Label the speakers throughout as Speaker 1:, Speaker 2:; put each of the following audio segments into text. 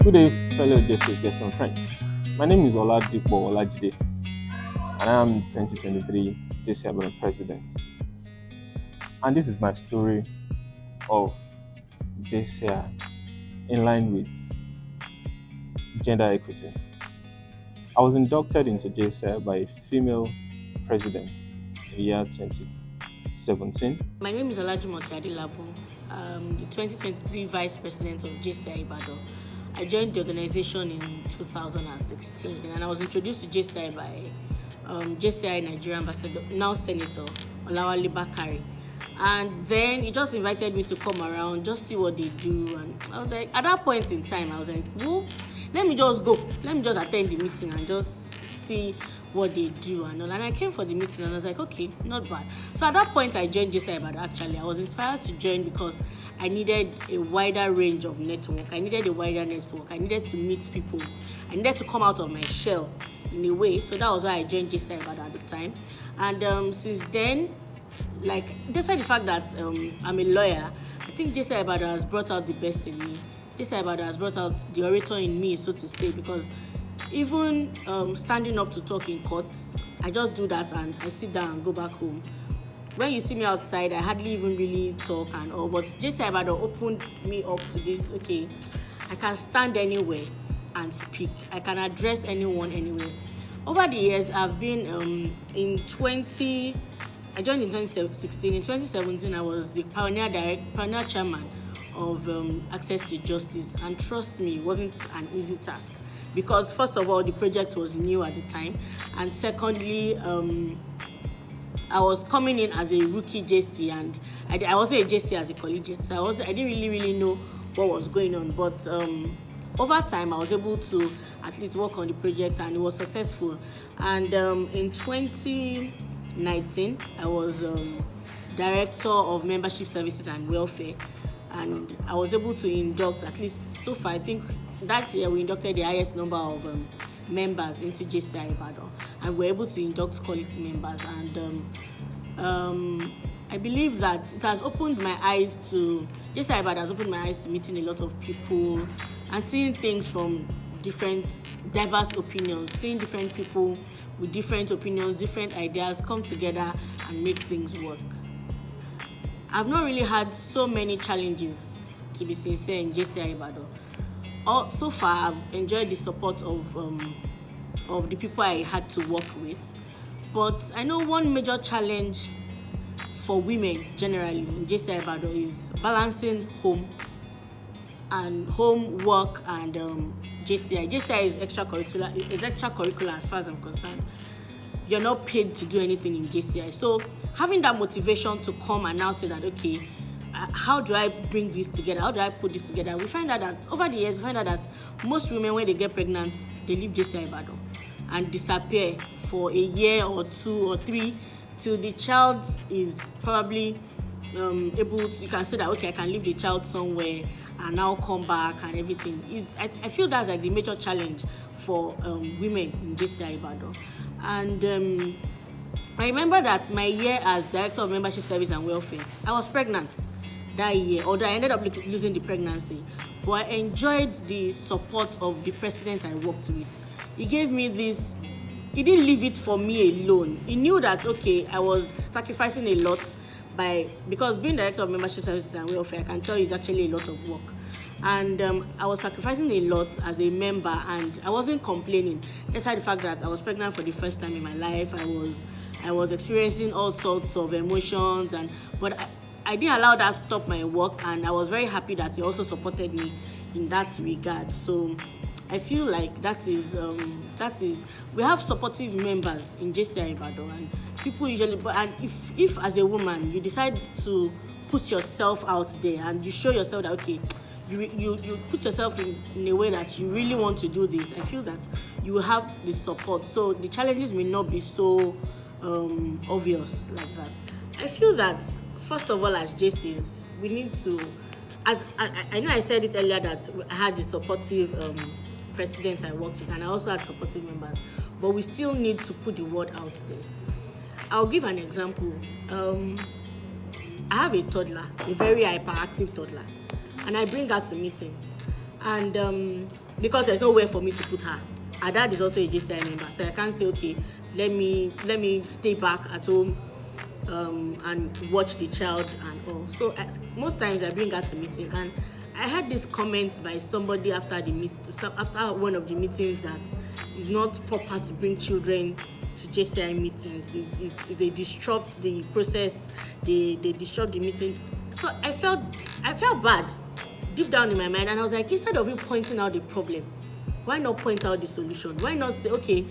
Speaker 1: Good day, fellow justice guests and friends. My name is Oladipo Olajide, and I am 2023 JCI Ibadan President. And this is my story of JCI in line with gender equity. I was inducted into JCI by a female president in the year 2017.
Speaker 2: My name is Olajumoke Adelabu. I'm the 2023 Vice President of JCI Ibadan. I joined the organization in 2016 and I was introduced to JCI by JCI Nigeria Ambassador, now Senator Olawale Bakari. And then he just invited me to come around, just see what they do. And I was like, at that point in time, I was like, well, let me just go. Let me just attend the meeting and just see what they do and all. And I came for the meeting and I was like, okay, not bad. So at that point, I joined JCI Ibadan actually. I was inspired to join because I needed a wider range of network. I needed a wider network. I needed to meet people. I needed to come out of my shell in a way. So that was why I joined JCI Ibadan at the time. And since then, like, despite the fact that I'm a lawyer, I think JCI Ibadan has brought out the best in me. JCI Ibadan has brought out the orator in me, so to say, because even standing up to talk in court, I just do that and I sit down and go back home. When you see me outside, I hardly even really talk and all, but JCI Ibadan opened me up to this, okay, I can stand anywhere and speak. I can address anyone anywhere. Over the years, I've been I joined in 2016. In 2017, I was the pioneer chairman of Access to Justice. And trust me, it wasn't an easy task because, first of all, the project was new at the time. And secondly, I was coming in as a rookie JC, and I wasn't a JC as a collegiate. So I didn't really know what was going on. But over time, I was able to at least work on the project, and it was successful. And in 2019, I was Director of Membership Services and Welfare, and I was able to induct, at least so far, I think that year we inducted the highest number of members into JCI Ibadan, and we were able to induct quality members. And I believe that it has opened my eyes to, JCI Ibadan has opened my eyes to meeting a lot of people and seeing things from different, diverse opinions, seeing different people with different opinions, different ideas come together and make things work. I've not really had so many challenges, to be sincere, in JCI Ibadan. So far, I've enjoyed the support of the people I had to work with. But I know one major challenge for women generally in JCI Ibadan is balancing home work and JCI. JCI is extracurricular. It's extracurricular as far as I'm concerned. You're not paid to do anything in JCI. So having that motivation to come and now say that, okay, how do I bring this together? How do I put this together? We find out that over the years, that most women, when they get pregnant, they leave JCI Ibadan and disappear for a year or 2 or 3 till the child is probably able to, you can say that, okay, I can leave the child somewhere and now come back and everything. I feel that's like the major challenge for women in JCI Ibadan. And I remember that my year as Director of Membership Service and Welfare, I was pregnant that year, although I ended up losing the pregnancy. But I enjoyed the support of the president I worked with. He gave me this, he didn't leave it for me alone. He knew that, okay, I was sacrificing a lot because being Director of Membership Services and Welfare, I can tell you, it's actually a lot of work. And I was sacrificing a lot as a member, and I wasn't complaining, despite the fact that I was pregnant for the first time in my life. I was experiencing all sorts of emotions, but I didn't allow that stop my work, and I was very happy that he also supported me in that regard. So I feel like that is we have supportive members in JCI Ibadan, and people usually, and if as a woman you decide to put yourself out there and you show yourself that, okay, you put yourself in a way that you really want to do this, I feel that you will have the support. So the challenges may not be so obvious like that. I feel that, first of all, as JCs, we need to, as I know I said it earlier that I had the supportive president I worked with, and I also had supportive members, but we still need to put the word out there. I'll give an example. I have a toddler, a very hyperactive toddler, and I bring her to meetings. And because there's nowhere for me to put her. Her dad is also a JCI member, so I can't say, okay, let me stay back at home and watch the child and all. So most times I bring her to meeting, and I had this comment by somebody after after one of the meetings that it's not proper to bring children to JCI meetings. They disrupt the process, they disrupt the meeting. So I felt bad deep down in my mind, and I was like, instead of you pointing out the problem, why not point out the solution? Why not say, okay,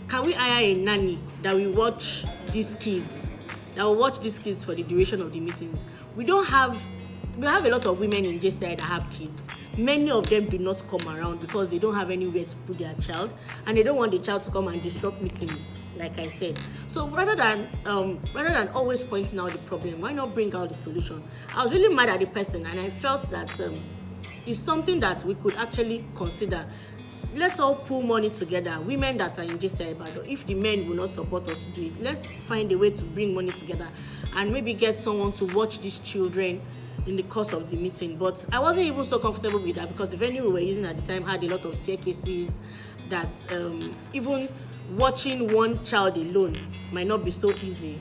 Speaker 2: can we hire a nanny that will watch these kids, for the duration of the meetings? We have a lot of women in JCI that have kids. Many of them do not come around because they don't have anywhere to put their child, and they don't want the child to come and disrupt meetings, like I said. So rather than always pointing out the problem, why not bring out the solution? I was really mad at the person, and I felt that it's something that we could actually consider. Let's all pool money together, women that are in JCI Ibadan. If the men will not support us to do it, let's find a way to bring money together and maybe get someone to watch these children in the course of the meeting. But I wasn't even so comfortable with that, because the venue we were using at the time had a lot of staircases that even watching one child alone might not be so easy.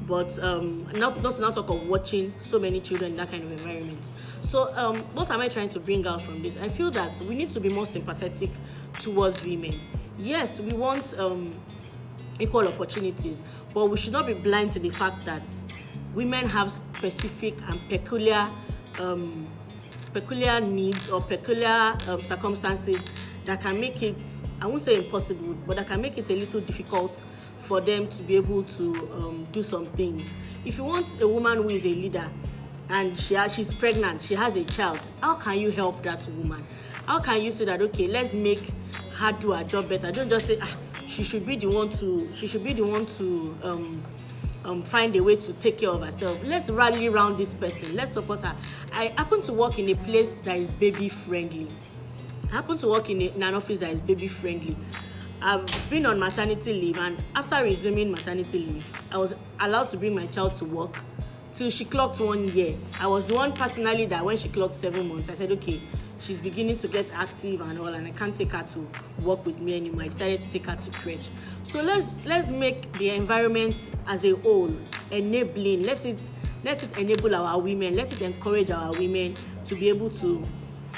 Speaker 2: But not to talk of watching so many children in that kind of environment. So what am I trying to bring out from this? I feel that we need to be more sympathetic towards women. Yes, we want equal opportunities, but we should not be blind to the fact that women have specific and peculiar needs or peculiar circumstances that can make it, I won't say impossible, but that can make it a little difficult for them to be able to do some things. If you want a woman who is a leader and she's pregnant, she has a child, how can you help that woman? How can you say that, okay, let's make her do her job better? Don't just say, she should be the one to find a way to take care of herself. Let's rally around this person. Let's support her. I happen to work in a place that is baby friendly. I happen to work in an office that is baby friendly. I've been on maternity leave, and after resuming maternity leave, I was allowed to bring my child to work till she clocked 1 year. I was the one personally that when she clocked 7 months, I said, okay, she's beginning to get active and all, and I can't take her to work with me anymore. I decided to take her to crèche. So let's make the environment as a whole enabling. Let it enable our women. Let it encourage our women to be able to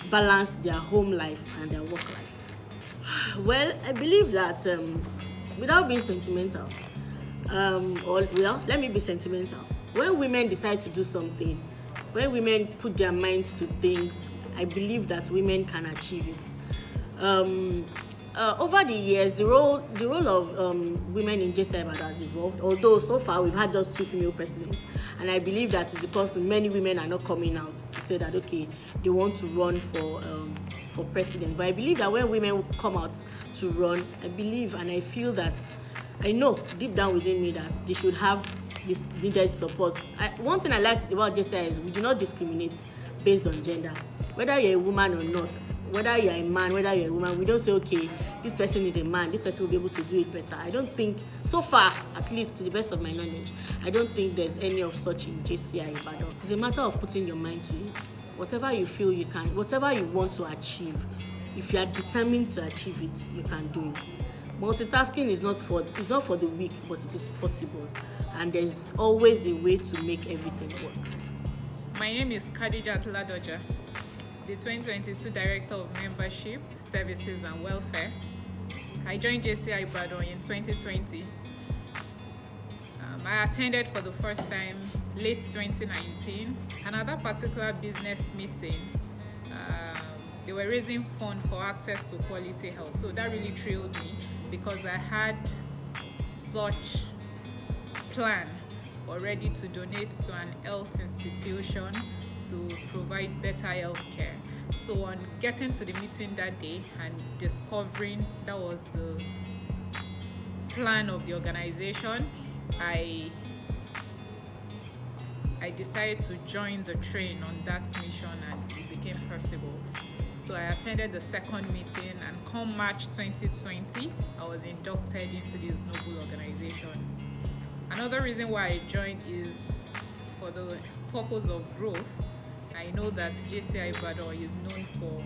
Speaker 2: balance their home life and their work life. Well, I believe that without being sentimental, let me be sentimental. When women decide to do something, when women put their minds to things, I believe that women can achieve it. Over the years, the role of women in JCI Ibadan has evolved. Although so far we've had just 2 female presidents, and I believe that it's because many women are not coming out to say that, okay, they want to run for president. But I believe that when women come out to run, I believe and I feel that, I know deep down within me that they should have this needed support. One thing I like about JCI is we do not discriminate based on gender. Whether you're a woman or not, whether you're a man, whether you're a woman, we don't say, okay, this person is a man, this person will be able to do it better. I don't think, so far, at least to the best of my knowledge, I don't think there's any of such in JCI Ibadan. It's a matter of putting your mind to it. Whatever you feel you can, whatever you want to achieve, if you are determined to achieve it, you can do it. Multitasking is not for the weak, but it is possible. And there's always a way to make everything work.
Speaker 3: My name is Khadija Ladoja, the 2022 Director of Membership, Services and Welfare. I joined JCI Ibadan in 2020. I attended for the first time late 2019, and at that particular business meeting, they were raising funds for access to quality health. So that really thrilled me because I had such plan already to donate to an health institution to provide better health care. So on getting to the meeting that day and discovering that was the plan of the organization, I decided to join the train on that mission, and it became possible. So I attended the second meeting, and come March 2020, I was inducted into this noble organization. Another reason why I joined is for the purpose of growth. I know that JCI Ibadan is known for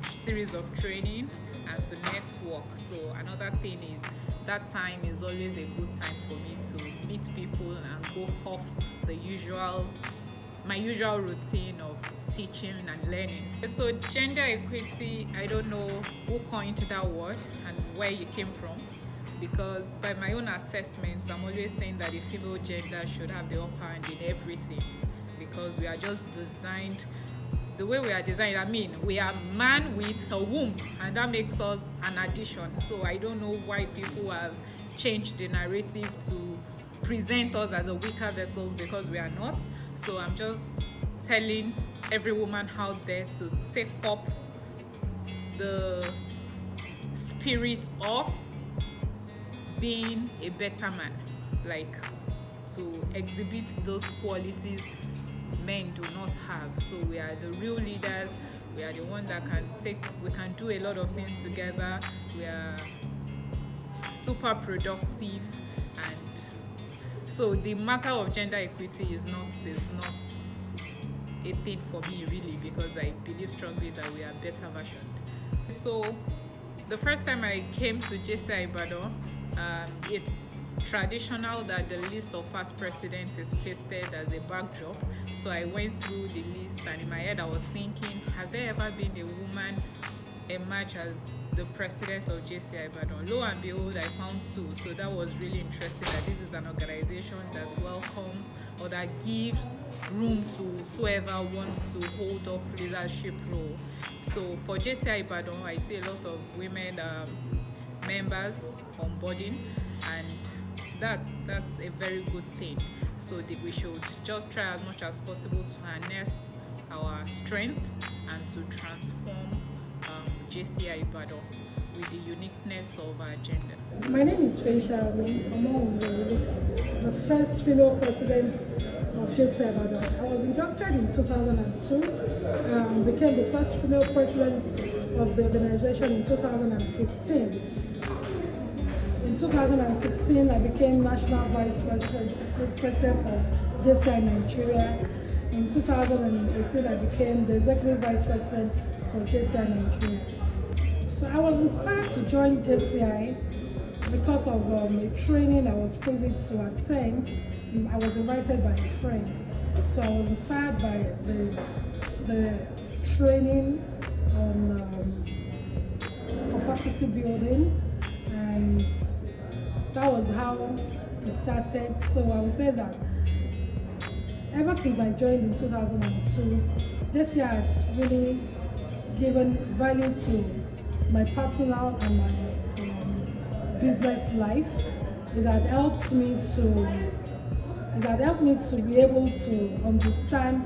Speaker 3: series of training and to network. So another thing is that time is always a good time for me to meet people and go off my usual routine of teaching and learning. So gender equity, I don't know who coined that word and where it came from, because by my own assessments, I'm always saying that the female gender should have the upper hand in everything, because we are just designed the way we are designed. I mean, we are man with a womb, and that makes us an addition. So I don't know why people have changed the narrative to present us as a weaker vessel, because we are not. So I'm just telling every woman out there to take up the spirit of being a better man, like to exhibit those qualities men do not have. So we are the real leaders. We are the one that we can do a lot of things together. We are super productive, and so the matter of gender equity is not a thing for me really, because I believe strongly that we are better versioned. So the first time I came to JCI Ibadan, it's traditional that the list of past presidents is pasted as a backdrop. So I went through the list, and in my head I was thinking, have there ever been a woman emerge as the president of JCI Ibadan? Lo and behold, I found two. So that was really interesting, that this is an organization that welcomes or that gives room to whoever wants to hold up leadership role. So for JCI Ibadan, I see a lot of women members onboarding, and that's a very good thing. So we should just try as much as possible to harness our strength and to transform JCI Ibadan with the uniqueness of our gender.
Speaker 4: My name is Feisha. I'm the first female president of JCI Ibadan. I was inducted in 2002, became the first female president of the organization in 2015. In 2016, I became national vice president for JCI Nigeria. In 2018, I became the executive vice president for JCI Nigeria. So I was inspired to join JCI because of a training I was privy to attend. I was invited by a friend. So I was inspired by the training on capacity building, and that was how it started. So I would say that ever since I joined in 2002, JCI had really given value to my personal and my business life. It had helped me to be able to understand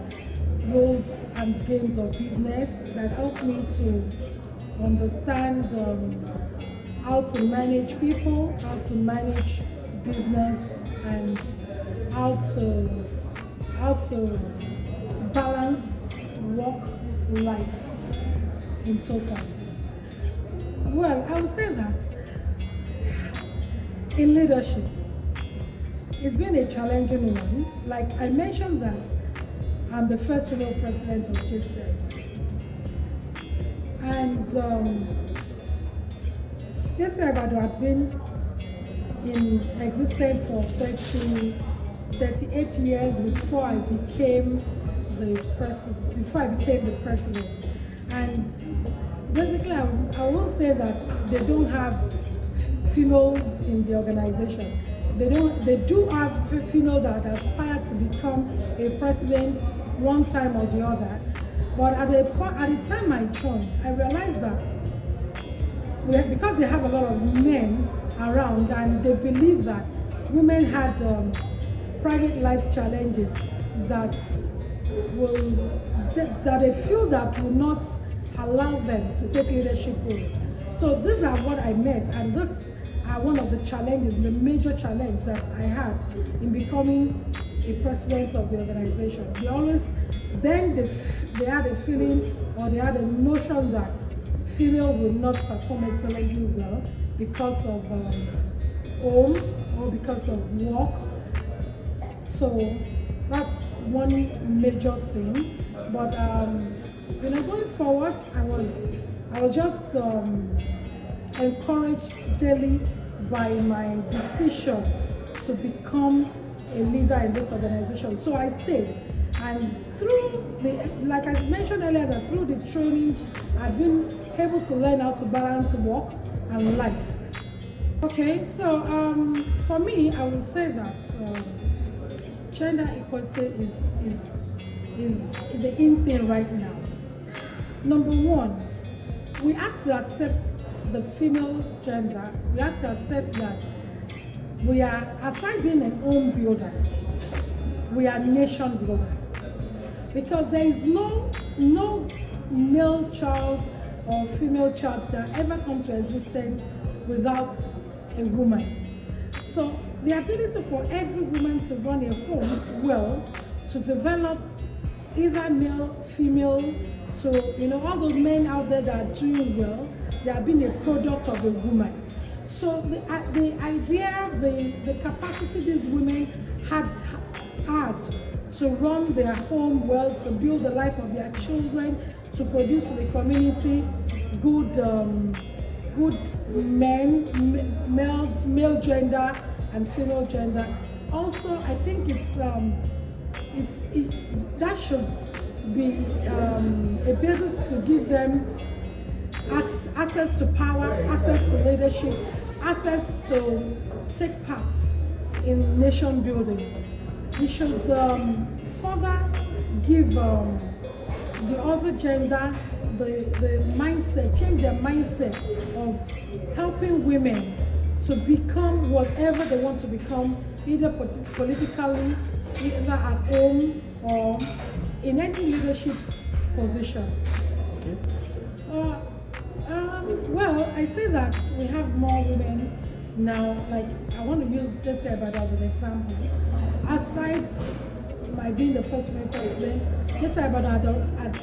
Speaker 4: rules and games of business. It had helped me to understand how to manage people, how to manage business, and how to balance work life in total. Well, I would say that in leadership, it's been a challenging one. Like I mentioned that I'm the first female president of JCI. And JCI Ibadan had been in existence for 38 years before I became the president. And basically, I won't say that they don't have females in the organization. They do have females that aspire to become a president one time or the other. But at the time I joined, I realized that because they have a lot of men around and they believe that women had private life challenges that they feel that will not allow them to take leadership roles. So these are what I met, and this are one of the challenges, the major challenge that I had in becoming a president of the organization. They had a feeling, or they had a notion that female would not perform excellently well because of home or because of work. So that's one major thing. But going forward, I was I was just encouraged daily by my decision to become a leader in this organization. So I stayed. And through like I mentioned earlier, that through the training, I've been able to learn how to balance work and life. Okay, so for me, I would say that gender equality is the in thing right now. Number one, we have to accept the female gender. We have to accept that we are, aside being an home builder, we are nation builder. Because there is no male child or female child that ever comes to existence without a woman. So the ability for every woman to run a home well, to develop either male, female, so all those men out there that are doing well, they are being a product of a woman. So the idea, the capacity these women had to run their home well, to build the life of their children, to produce to the community good men, male gender and female gender. Also, I think that should be a basis to give them access to power, access to leadership, access to take part in nation building. We should further give the other gender the mindset, change their mindset of helping women to become whatever they want to become, either politically, either at home or in any leadership position. Well, I say that we have more women now. Like, I want to use JCI Ibadan as an example. Aside my being the first female president, JCI Ibadan had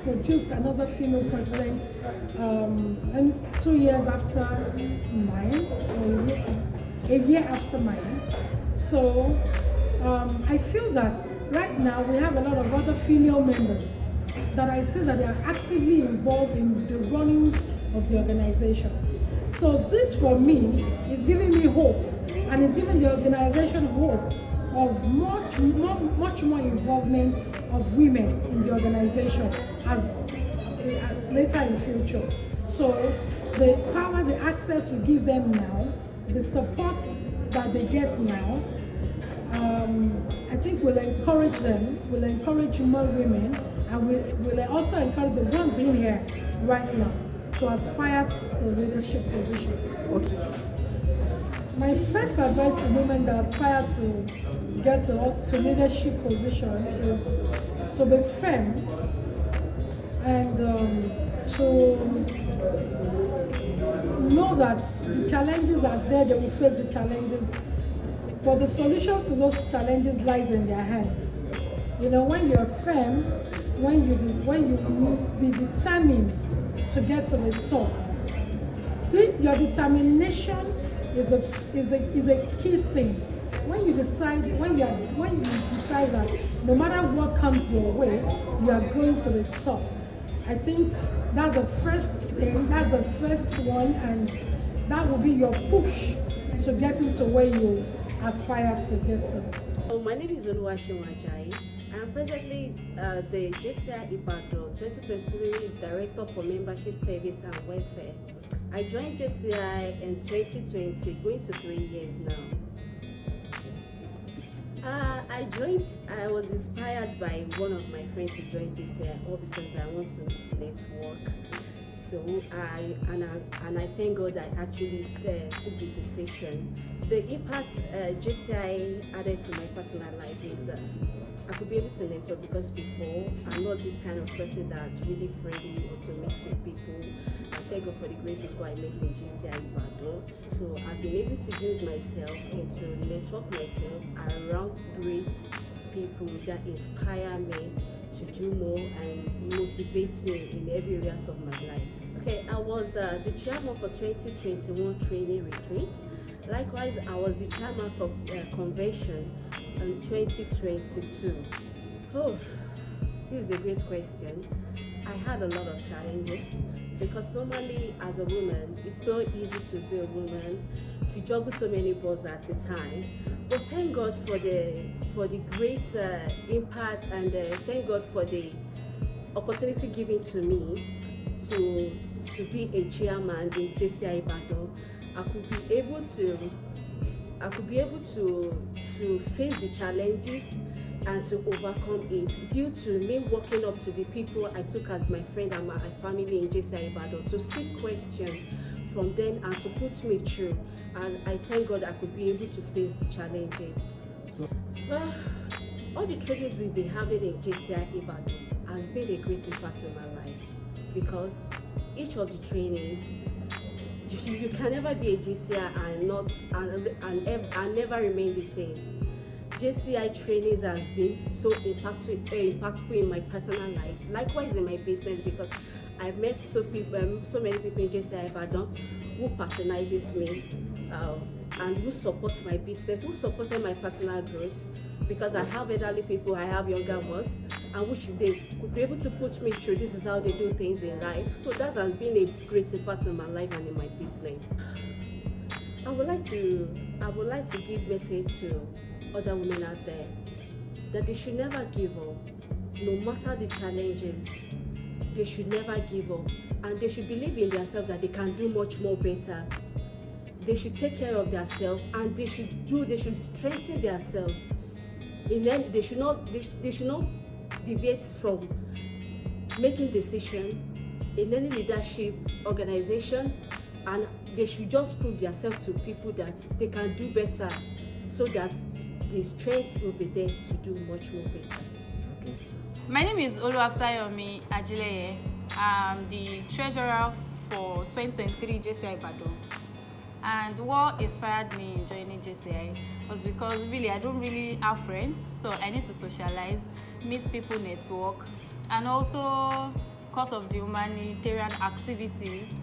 Speaker 4: produced another female president 2 years after mine, or a year after mine. So I feel that right now we have a lot of other female members that I see that they are actively involved in the runnings of the organization. So this for me is giving me hope, and it's giving the organization hope of much more involvement of women in the organization as later in future. So the power, the access we give them now, the support that they get now, I think will encourage them, will encourage more women, and will also encourage the ones in here right now to aspire to leadership position.
Speaker 1: Okay.
Speaker 4: My first advice to women that aspire to get to leadership position is to be firm and to know that the challenges are there, they will face the challenges, but the solution to those challenges lies in their hands. When you're firm, when you be determined to get to the top, your determination is a key thing. When you decide that no matter what comes your way, you are going to the top. I think that's the first thing, that's the first one, and that will be your push to getting to where you aspire to get to.
Speaker 5: My name is Oluwaseun. I'm presently the JCI Ibadan 2023 Director for Membership Service and Welfare. I joined JCI in 2020, going to 3 years now. I was inspired by one of my friends to join JCI, all because I want to network. So I thank God I actually took the decision. The impact JCI added to my personal life is I could be able to network, because before I'm not this kind of person that's really friendly or to mix with people. I thank God for the great people I met in JCI Ibadan. So I've been able to build myself and to network myself around great people that inspire me to do more and motivate me in every areas of my life. Okay, I was the chairman for 2021 training retreat. Likewise, I was the chairman for convention in 2022. Oh, this is a great question. I had a lot of challenges. because normally as a woman, it's not easy to be a woman, to juggle so many balls at a time. But thank God for the great impact, and thank God for the opportunity given to me to be a chairman in JCI Ibadan. I could be able to face the challenges and to overcome it due to me walking up to the people I took as my friend and my family in JCI Ibadan to seek questions from them and to put me through. And I thank God I could be able to face the challenges. All the trainings we've been having in JCI Ibadan has been a great impact in my life, because each of the trainings, you can never be a JCI and never remain the same. JCI trainings has been so impactful in my personal life, likewise in my business, because I've met so many people in JCI Ibadan who patronizes me and who supports my business, who supported my personal growth, because I have elderly people, I have younger ones, and which they could be able to put me through. This is how they do things in life. So that has been a great impact in my life and in my business. I would like to give message to other women out there that they should never give up, no matter the challenges. They should never give up, and they should believe in themselves that they can do much more better. They should take care of themselves, and they should strengthen themselves. They should not deviate from making decisions in any leadership organization, and they should just prove themselves to people that they can do better, so that the strength will be there to do much more better.
Speaker 6: My name is Oluwafsayomi Ajileye. I'm the treasurer for 2023 JCI Ibadan. And what inspired me in joining JCI was because really I don't really have friends, so I need to socialize, meet people, network, and also because of the humanitarian activities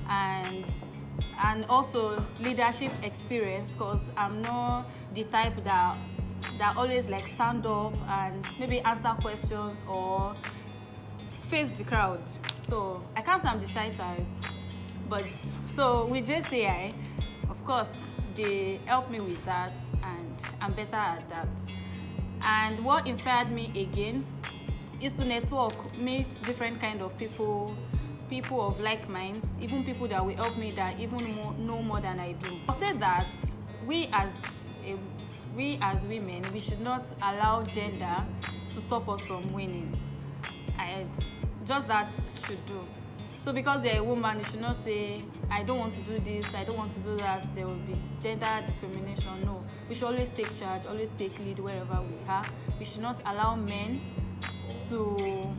Speaker 6: and also leadership experience, because I'm not the type that always like stand up and maybe answer questions or face the crowd. So I can't say I'm the shy type. But so with JCI, of course, they help me with that, and I'm better at that. And what inspired me again is to network, meet different kind of people of like minds, even people that will help me that even know more than I do. I'll say that we as women, we should not allow gender to stop us from winning. Just that should do. So because you're a woman, you should not say, I don't want to do this, I don't want to do that, there will be gender discrimination. No, we should always take charge, always take lead wherever we are. We should not allow men to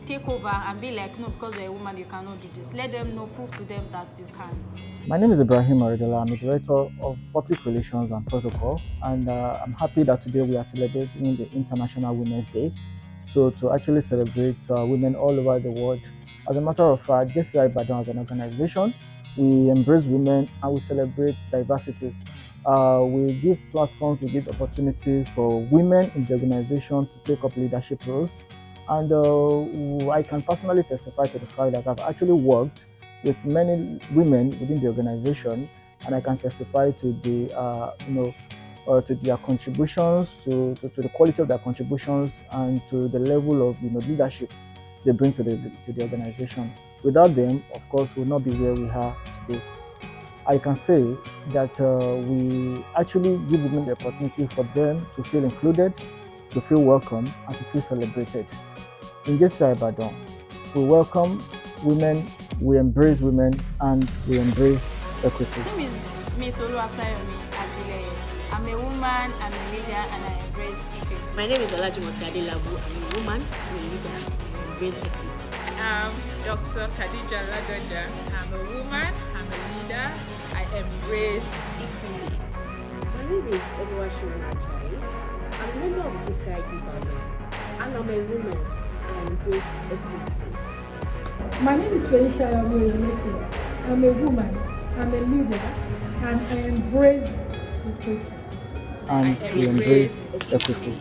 Speaker 6: take over and be like, no, because you're a woman, you cannot do this. Let them know, prove to them that you can.
Speaker 7: My name is Ibrahim Aridola. I'm the Director of Public Relations and Protocol, and I'm happy that today we are celebrating the International Women's Day. So to actually celebrate women all over the world. As a matter of fact, JCI Ibadan as an organization, we embrace women and we celebrate diversity. We give platforms, we give opportunity for women in the organization to take up leadership roles. And I can personally testify to the fact that I've actually worked with many women within the organization, and I can testify to the to their contributions, to the quality of their contributions, and to the level of leadership they bring to the organization. Without them, of course, we'll not be where we are today. I can say that we actually give women the opportunity for them to feel included, to feel welcome, and to feel celebrated. In JCI Ibadan, we welcome women, we embrace women, and we embrace equity.
Speaker 6: My name is Miss Oluwafsayomi Ajileye. I'm a woman, I'm a leader, and I embrace equity.
Speaker 2: My name is Olajumoke Adelabu. I'm a woman, I'm a leader, and I embrace equity.
Speaker 3: I'm Dr. Khadija Ladoja. I'm a woman, I'm a leader, I embrace equity.
Speaker 5: My name is Oluwashirun Ajayi. I'm a member of JCI Ibadan, and I'm a woman. I embrace equity.
Speaker 4: My name is Felicia Yamoyeleke. I'm a woman, I'm a leader, and I embrace equity.
Speaker 7: And we embrace equity.